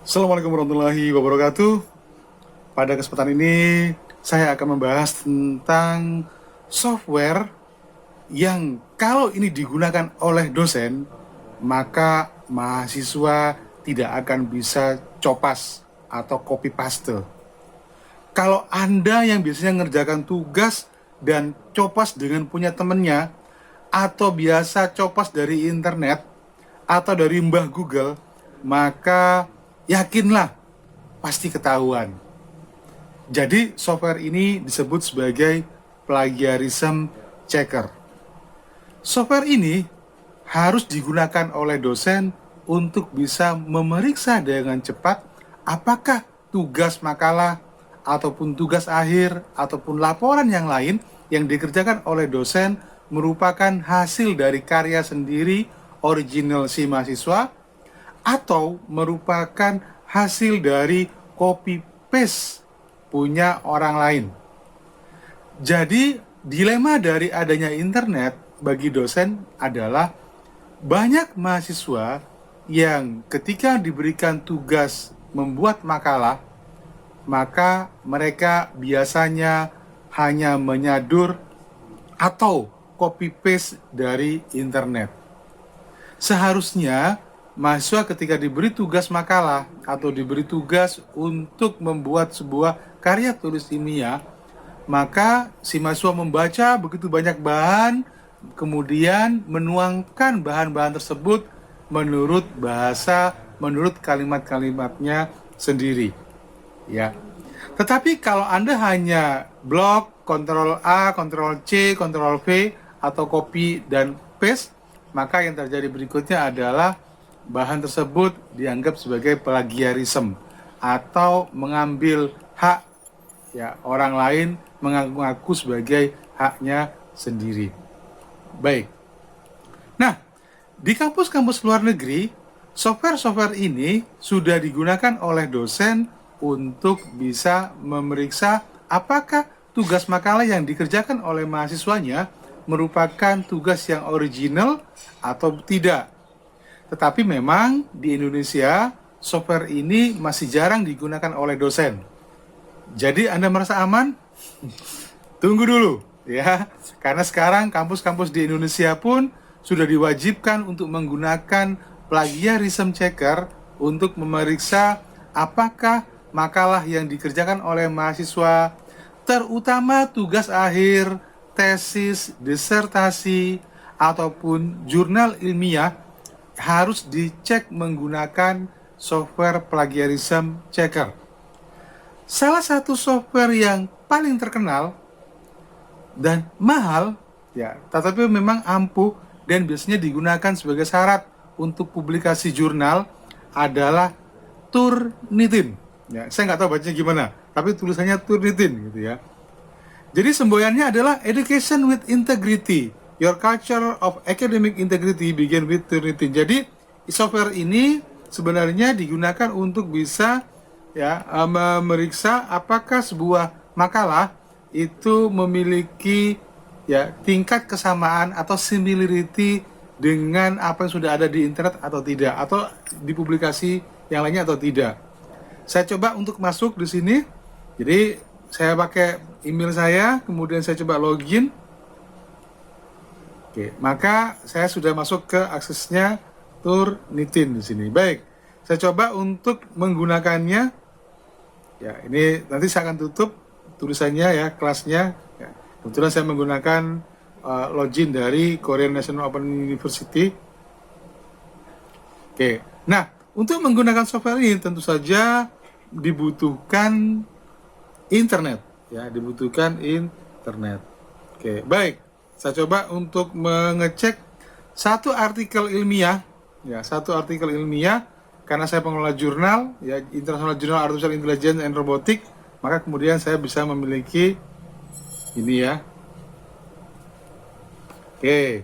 Assalamualaikum warahmatullahi wabarakatuh. Pada kesempatan ini saya akan membahas tentang software yang kalau ini digunakan oleh dosen, maka mahasiswa tidak akan bisa copas atau copy paste. Kalau Anda yang biasanya ngerjakan tugas dan copas dengan punya temennya, atau biasa copas dari internet, atau dari Mbah Google, maka yakinlah pasti ketahuan. Jadi software ini disebut sebagai plagiarism checker. Software ini harus digunakan oleh dosen untuk bisa memeriksa dengan cepat apakah tugas makalah ataupun tugas akhir ataupun laporan yang lain yang dikerjakan oleh dosen merupakan hasil dari karya sendiri original si mahasiswa atau merupakan hasil dari copy paste punya orang lain. Jadi dilema dari adanya internet bagi dosen adalah banyak mahasiswa yang ketika diberikan tugas membuat makalah, maka mereka biasanya hanya menyadur atau copy paste dari internet. Seharusnya mahasiswa ketika diberi tugas makalah atau diberi tugas untuk membuat sebuah karya tulis ilmiah, maka si mahasiswa membaca begitu banyak bahan, kemudian menuangkan bahan-bahan tersebut menurut bahasa, menurut kalimat-kalimatnya sendiri. Ya. Tetapi kalau Anda hanya blok, Ctrl A, Ctrl C, Ctrl V, atau copy dan paste, maka yang terjadi berikutnya adalah bahan tersebut dianggap sebagai plagiarisme atau mengambil hak ya orang lain, mengaku sebagai haknya sendiri. Baik. Nah, di kampus-kampus luar negeri, software-software ini sudah digunakan oleh dosen untuk bisa memeriksa apakah tugas makalah yang dikerjakan oleh mahasiswanya merupakan tugas yang original atau tidak. Tetapi memang di Indonesia software ini masih jarang digunakan oleh dosen. Jadi Anda merasa aman? Tunggu dulu ya. Karena sekarang kampus-kampus di Indonesia pun sudah diwajibkan untuk menggunakan plagiarism checker untuk memeriksa apakah makalah yang dikerjakan oleh mahasiswa, terutama tugas akhir, tesis, disertasi, ataupun jurnal ilmiah, harus dicek menggunakan software plagiarism checker. Salah satu software yang paling terkenal dan mahal, ya, tetapi memang ampuh dan biasanya digunakan sebagai syarat untuk publikasi jurnal adalah Turnitin. Ya, saya nggak tahu bacanya gimana, tapi tulisannya Turnitin gitu ya. Jadi semboyannya adalah Education with Integrity. Your culture of academic integrity begin with Turnitin. Jadi software ini sebenarnya digunakan untuk bisa ya memeriksa apakah sebuah makalah itu memiliki ya tingkat kesamaan atau similarity dengan apa yang sudah ada di internet atau tidak, atau di publikasi yang lainnya atau tidak. Saya coba untuk masuk di sini. Jadi saya pakai email saya, kemudian saya coba login. Oke, maka saya sudah masuk ke aksesnya Turnitin di sini. Baik, saya coba untuk menggunakannya. Ya, ini nanti saya akan tutup tulisannya ya, kelasnya. Ya, kebetulan saya menggunakan login dari Korean National Open University. Oke, nah untuk menggunakan software ini tentu saja dibutuhkan internet. Ya, dibutuhkan internet. Oke, baik. Saya coba untuk mengecek satu artikel ilmiah, ya, satu artikel ilmiah karena saya pengelola jurnal, ya, International Journal Artificial Intelligence and Robotics, maka kemudian saya bisa memiliki ini ya. Oke,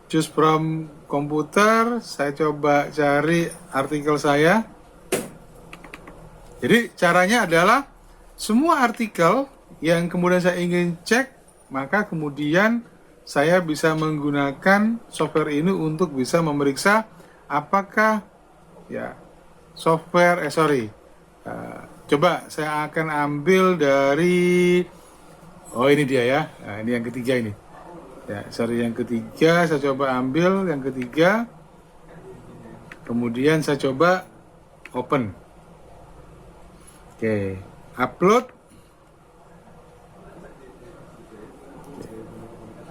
choose from komputer, saya coba cari artikel saya. Jadi caranya adalah semua artikel yang kemudian saya ingin cek, maka kemudian saya bisa menggunakan software ini untuk bisa memeriksa apakah ya software, sorry. Coba saya akan ambil dari, oh ini dia ya. Nah, ini yang ketiga ini. Ya, sorry, yang ketiga saya coba ambil yang ketiga. Kemudian saya coba open. Oke, upload.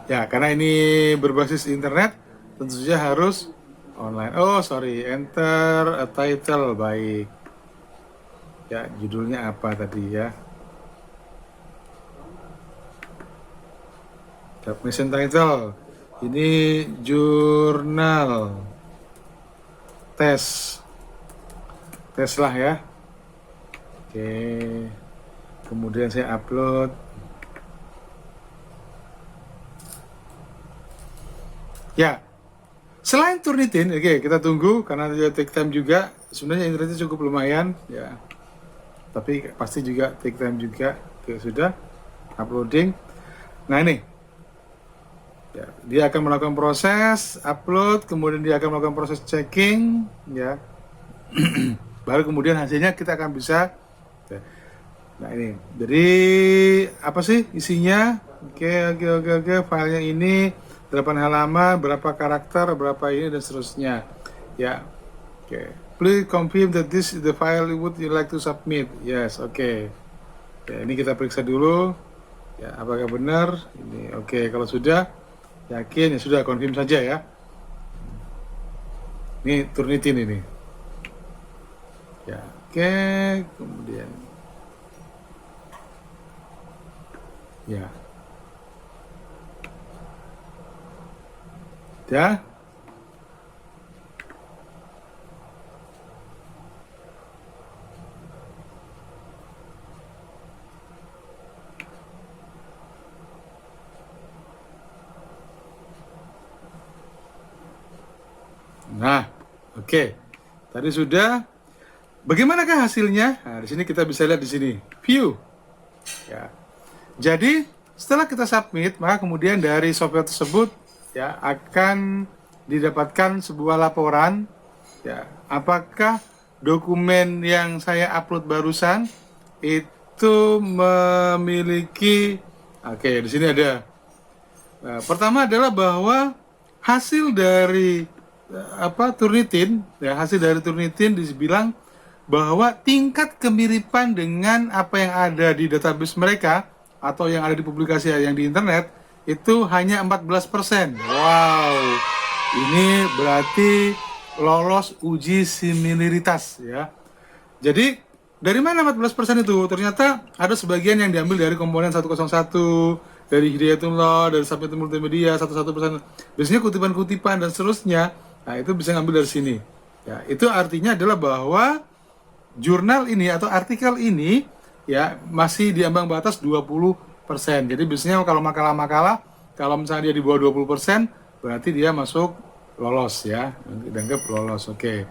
Ya, karena ini berbasis internet, tentu saja harus online. Oh, sorry, enter a title. Baik. Ya, judulnya apa tadi ya? Submission title. Ini jurnal tes. Tes lah ya. Oke. Kemudian saya upload. Ya, selain Turnitin, oke, kita tunggu karena dia take time juga. Sebenarnya internetnya cukup lumayan, ya. Tapi pasti juga take time juga. Oke, sudah uploading. Nah ini, ya, dia akan melakukan proses upload, kemudian dia akan melakukan proses checking, ya. Baru kemudian hasilnya kita akan bisa. Ya. Nah ini, jadi apa sih isinya? Oke, filenya ini 8 halaman, berapa karakter, berapa ini dan seterusnya. Ya. Oke. Please confirm that this is the file would you like to submit. Yes, oke. Ya, ini kita periksa dulu. Ya, apakah benar? Ini oke, kalau sudah yakin ya sudah confirm saja ya. Ini Turnitin ini. Ya, oke, kemudian ya. Ya. Nah, oke. Tadi sudah. Bagaimanakah hasilnya? Nah, di sini kita bisa lihat di sini. View. Ya. Jadi, setelah kita submit, maka kemudian dari software tersebut ya akan didapatkan sebuah laporan ya, apakah dokumen yang saya upload barusan itu memiliki, oke, di sini ada. Nah, pertama adalah bahwa hasil dari Turnitin, ya, hasil dari Turnitin dibilang bahwa tingkat kemiripan dengan apa yang ada di database mereka atau yang ada di publikasi yang di internet itu hanya 14%. Wow, ini berarti lolos uji similaritas ya. Jadi dari mana 14% itu? Ternyata ada sebagian yang diambil dari komponen 101, dari Hidayatullah, dari Sapientum Multimedia 11%. Biasanya kutipan-kutipan dan seterusnya. Nah, itu bisa ngambil dari sini. Ya, itu artinya adalah bahwa jurnal ini atau artikel ini ya masih di ambang batas 20%. Jadi biasanya kalau makalah-makalah kalau misalnya dia di bawah 20%, berarti dia masuk lolos ya, dianggap lolos. Oke.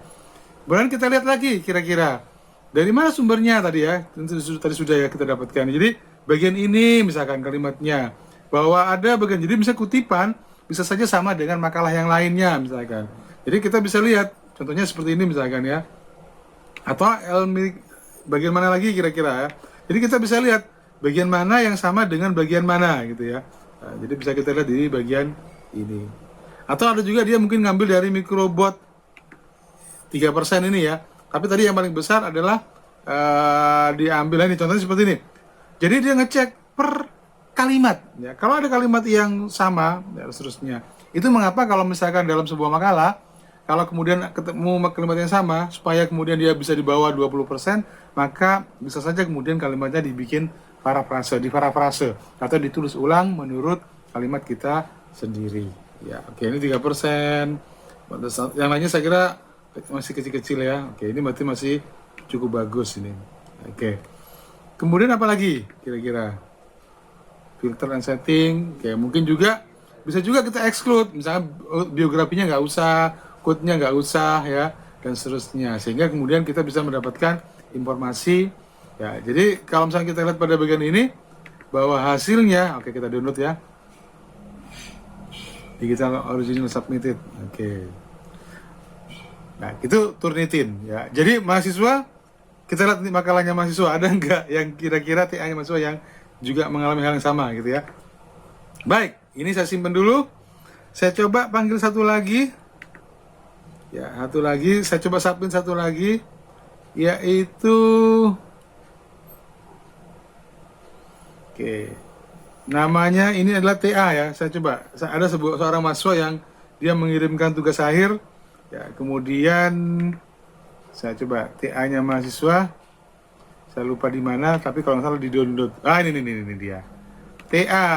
Kemudian kita lihat lagi kira-kira dari mana sumbernya tadi ya. Tadi sudah ya kita dapatkan. Jadi bagian ini misalkan kalimatnya bahwa ada bagian, jadi bisa kutipan bisa saja sama dengan makalah yang lainnya misalkan. Jadi kita bisa lihat contohnya seperti ini misalkan ya. Atau bagian mana lagi kira-kira ya. Jadi kita bisa lihat bagian mana yang sama dengan bagian mana gitu ya. Nah, jadi bisa kita lihat di bagian ini. Atau ada juga dia mungkin ngambil dari microbot 3% ini ya. Tapi tadi yang paling besar adalah diambil ini, contohnya seperti ini. Jadi dia ngecek per kalimat ya. Kalau ada kalimat yang sama dan seterusnya. Itu mengapa kalau misalkan dalam sebuah makalah kalau kemudian ketemu kalimat yang sama, supaya kemudian dia bisa di bawah 20%, maka bisa saja kemudian kalimatnya dibikin parafrase, diparafrase, atau ditulis ulang menurut kalimat kita sendiri. Ya, oke, ini 3%. Yang lainnya saya kira masih kecil-kecil ya. Oke, ini berarti masih cukup bagus ini. Oke. Kemudian apa lagi kira-kira? Filter and setting. Oke, mungkin juga bisa juga kita exclude, misalnya biografinya nggak usah, code-nya nggak usah ya, dan seterusnya, sehingga kemudian kita bisa mendapatkan informasi ya. Jadi kalau misalnya kita lihat pada bagian ini bahwa hasilnya, oke, kita download ya, digital original submitted. Oke. Nah, itu Turnitin ya. Jadi mahasiswa, kita lihat nih makalahnya mahasiswa, ada nggak yang kira-kira TA-nya mahasiswa yang juga mengalami hal yang sama gitu ya. Baik, ini saya simpan dulu. Saya coba panggil satu lagi. Ya, satu lagi, saya coba submit satu lagi, yaitu oke. Namanya ini adalah TA ya. Saya coba. Ada seorang mahasiswa yang dia mengirimkan tugas akhir. Ya, kemudian saya coba TA-nya mahasiswa. Saya lupa di mana, tapi kalau nggak salah di download. Ah, ini dia. TA.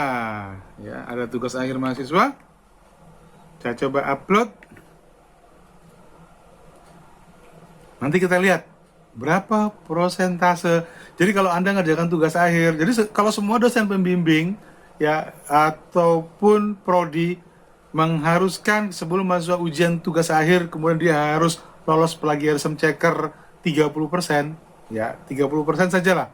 Ya, ada tugas akhir mahasiswa. Saya coba upload. Nanti kita lihat berapa prosentase. Jadi kalau Anda ngerjakan tugas akhir, jadi kalau semua dosen pembimbing ya ataupun prodi mengharuskan sebelum mahasiswa ujian tugas akhir kemudian dia harus lolos plagiarism checker 30%, ya 30% sajalah.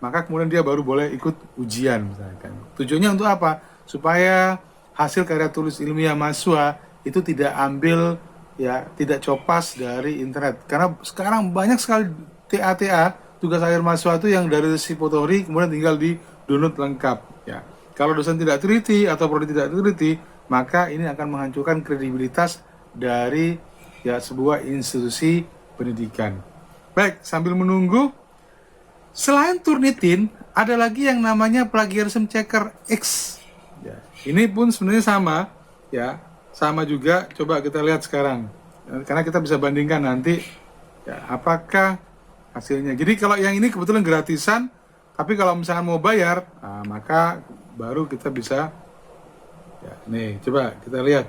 Maka kemudian dia baru boleh ikut ujian misalkan. Tujuannya untuk apa? Supaya hasil karya tulis ilmiah mahasiswa itu tidak ambil ya, tidak copas dari internet. Karena sekarang banyak sekali TA tugas akhir mahasiswa itu yang dari repository kemudian tinggal di download lengkap ya. Kalau dosen tidak teliti atau prodi tidak teliti, maka ini akan menghancurkan kredibilitas dari ya sebuah institusi pendidikan. Baik, sambil menunggu, selain Turnitin ada lagi yang namanya plagiarism checker X ya. Ini pun sebenarnya sama ya, sama juga. Coba kita lihat sekarang karena kita bisa bandingkan nanti ya, apakah hasilnya. Jadi kalau yang ini kebetulan gratisan, tapi kalau misalkan mau bayar, nah, maka baru kita bisa ya, nih coba kita lihat.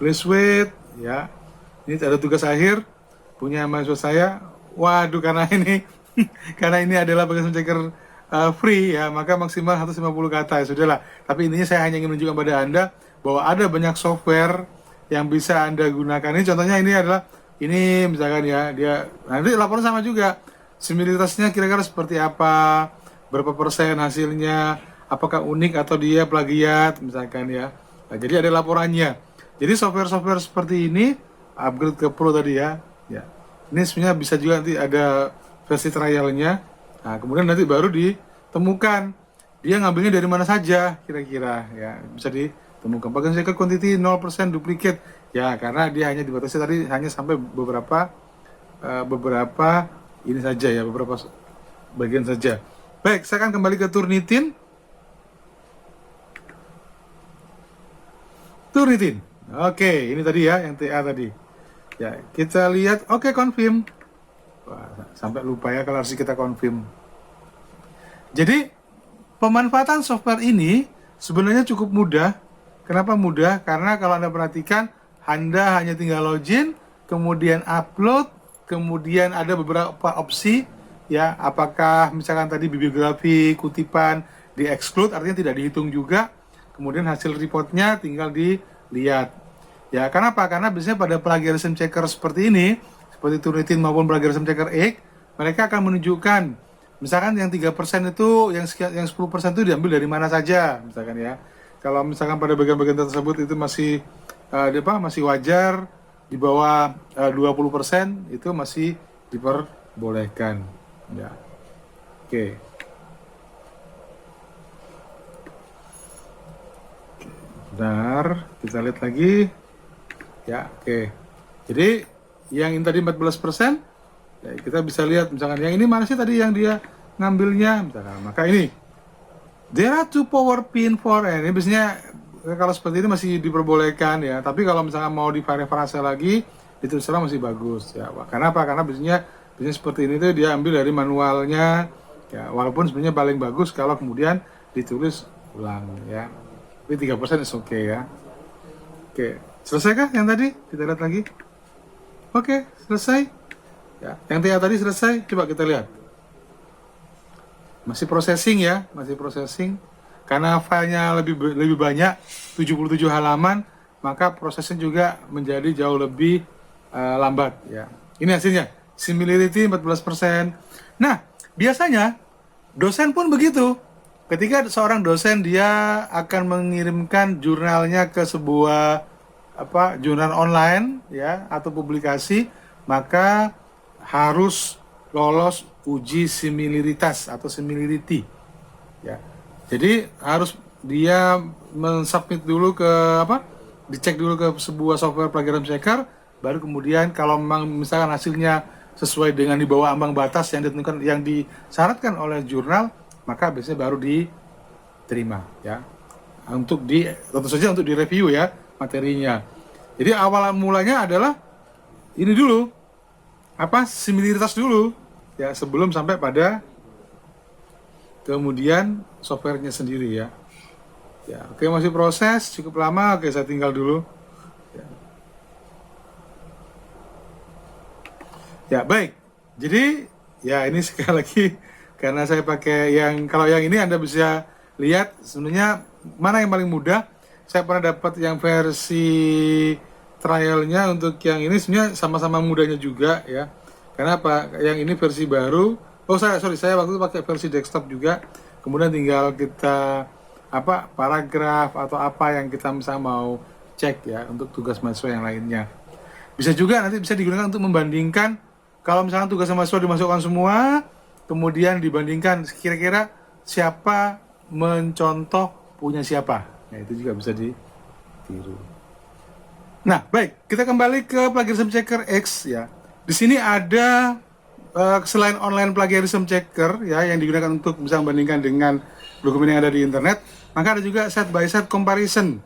Please wait ya. Ini ada tugas akhir punya mahasiswa saya. Waduh, karena ini karena ini adalah plagiarism checker free ya, maka maksimal 150 kata ya sudahlah. Tapi intinya saya hanya ingin menunjukkan pada Anda bahwa ada banyak software yang bisa Anda gunakan. Ini contohnya ini adalah ini misalkan ya, dia nanti laporan sama juga. Similaritasnya kira-kira seperti apa, berapa persen hasilnya, apakah unik atau dia plagiat misalkan ya. Nah, jadi ada laporannya. Jadi software-software seperti ini upgrade ke Pro tadi ya. Ya. Ini sebenarnya bisa juga nanti ada versi trialnya. Nah, kemudian nanti baru ditemukan dia ngambilnya dari mana saja kira-kira ya, bisa ditemukan. Bagian secret quantity 0% duplicate ya, karena dia hanya dibatasi tadi hanya sampai beberapa ini saja ya, beberapa bagian saja. Baik, saya akan kembali ke Turnitin. Oke, ini tadi ya yang TA tadi. Ya, kita lihat. Oke, confirm. Wah, sampai lupa ya kalau harus kita confirm. Jadi pemanfaatan software ini sebenarnya cukup mudah. Kenapa mudah? Karena kalau Anda perhatikan, Anda hanya tinggal login, kemudian upload, kemudian ada beberapa opsi ya, apakah misalkan tadi bibliografi, kutipan di exclude, artinya tidak dihitung juga. Kemudian hasil reportnya tinggal dilihat. Ya, kenapa? Karena biasanya pada plagiarism checker seperti ini, seperti Turnitin maupun plagiarism checker X, mereka akan menunjukkan misalkan yang 3% itu, yang 10% itu diambil dari mana saja, misalkan ya. Kalau misalkan pada bagian-bagian tersebut itu masih masih wajar, di bawah 20% itu masih diperbolehkan. Ya. Oke. Bentar, kita lihat lagi. Ya, oke. Jadi yang ini tadi 14%, ya, kita bisa lihat misalkan yang ini mana sih tadi yang dia ngambilnya, misalkan. Maka ini there are two power pin for ini biasanya kalau seperti ini masih diperbolehkan ya. Tapi kalau misalkan mau divariasi lagi, itu secara masih bagus ya. Karena apa? Karena biasanya seperti ini tuh dia ambil dari manualnya ya. Walaupun sebenarnya paling bagus kalau kemudian ditulis ulang ya. Tapi 3% is oke ya. Oke, selesai kah yang tadi? Kita lihat lagi. Oke, selesai. Ya, yang TA tadi selesai. Coba kita lihat. Masih processing ya, masih processing. Karena filenya lebih banyak, 77 halaman, maka prosesnya juga menjadi jauh lebih lambat ya. Ini hasilnya, similarity 14%. Nah, biasanya dosen pun begitu. ketika seorang dosen dia akan mengirimkan jurnalnya ke sebuah jurnal online ya atau publikasi, maka harus lolos uji similaritas atau similarity ya. Jadi harus dia mensubmit dulu ke dicek dulu ke sebuah software plagiarism checker, baru kemudian kalau memang misalkan hasilnya sesuai dengan di bawah ambang batas yang ditentukan yang disyaratkan oleh jurnal, maka biasanya baru diterima ya. Tentu saja untuk direview ya materinya. Jadi awal mulanya adalah ini dulu, similaritas dulu ya, sebelum sampai pada kemudian softwarenya sendiri ya. Ya, oke, masih proses cukup lama. Oke, saya tinggal dulu. Ya, baik. Jadi, ya ini sekali lagi karena saya pakai kalau yang ini Anda bisa lihat sebenarnya mana yang paling mudah. Saya pernah dapat yang versi trialnya, untuk yang ini sebenarnya sama-sama mudahnya juga ya. Karena yang ini versi baru. Saya waktu itu pakai versi desktop juga. Kemudian tinggal kita paragraf atau apa yang kita misalnya mau cek ya untuk tugas mahasiswa yang lainnya. Bisa juga nanti bisa digunakan untuk membandingkan kalau misalnya tugas mahasiswa dimasukkan semua, kemudian dibandingkan kira-kira siapa mencontoh punya siapa. Nah, itu juga bisa ditiru. Nah, baik, kita kembali ke plagiarism checker X ya. Di sini ada selain online plagiarism checker ya yang digunakan untuk bisa membandingkan dengan dokumen yang ada di internet, maka ada juga side by side comparison.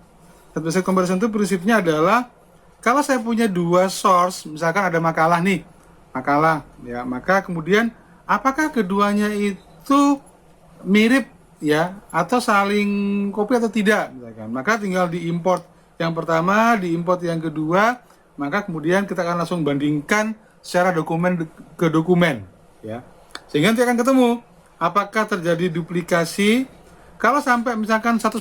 Side by side comparison itu prinsipnya adalah kalau saya punya dua source, misalkan ada makalah ya, maka kemudian apakah keduanya itu mirip ya atau saling copy atau tidak, misalkan. Maka tinggal diimport yang pertama, diimport yang kedua, maka kemudian kita akan langsung bandingkan secara dokumen ke dokumen ya. Sehingga nanti akan ketemu apakah terjadi duplikasi. Kalau sampai misalkan 100%,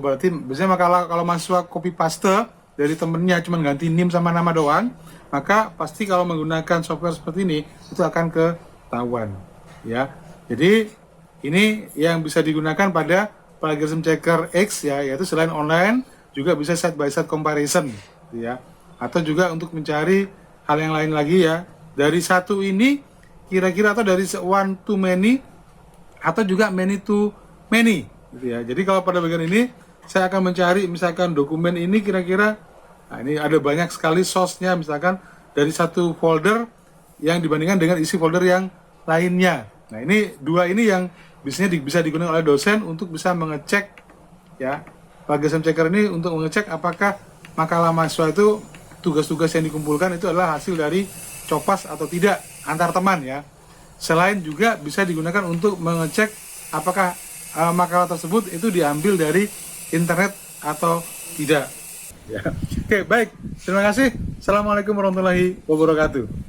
berarti biasanya makalah kalau mahasiswa copy paste dari temennya cuma ganti NIM sama nama doang, maka pasti kalau menggunakan software seperti ini itu akan ketahuan ya. Jadi ini yang bisa digunakan pada plagiarism checker X ya, yaitu selain online juga bisa side by side comparison ya, atau juga untuk mencari hal yang lain lagi ya, dari satu ini kira-kira atau dari one to many atau juga many to many gitu ya. Jadi kalau pada bagian ini saya akan mencari misalkan dokumen ini kira-kira, nah ini ada banyak sekali source-nya, misalkan dari satu folder yang dibandingkan dengan isi folder yang lainnya. Nah ini dua ini yang biasanya bisa digunakan oleh dosen untuk bisa mengecek ya, plagiarism checker ini untuk mengecek apakah makalah mahasiswa itu tugas-tugas yang dikumpulkan itu adalah hasil dari copas atau tidak antar teman ya. Selain juga bisa digunakan untuk mengecek apakah makalah tersebut itu diambil dari internet atau tidak ya. Oke, baik, terima kasih. Assalamualaikum warahmatullahi wabarakatuh.